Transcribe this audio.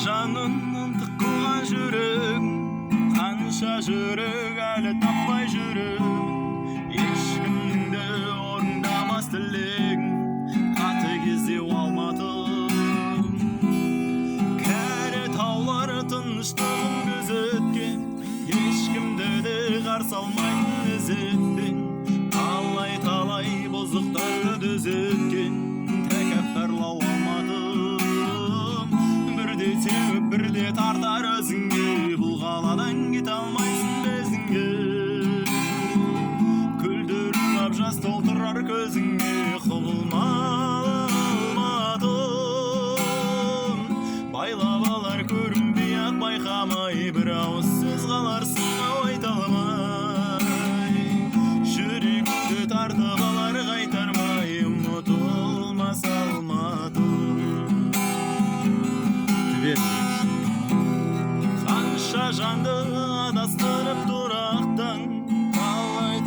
Жанын ынтық қылған жүрек, қанша жүрек әлі таппай жүрек. Ешкімнің де орындамас тілегін, қатыгездеу алмадым. Кәрі таулар тыныштығын күзеткен, ешкімді де қарсы алмайтын ізетпен. Талай бұзықтарды дүзеткен, тәкаппарлау алмадым. Бірде теуіп бірде тартар өзіңе, бұл қаладан кете алмайсың безіңе. Күлдіріп жас толтырар көзіңе, құбылмадым. Байлап алар көрінбей ақ байқамай, бір ауыз сөз қаларсың ау айта алмай. Жүрегімді тартып алар қайтармай, ұмытылмас алмадым. Қанша жанды адастырып тұрақтан, талай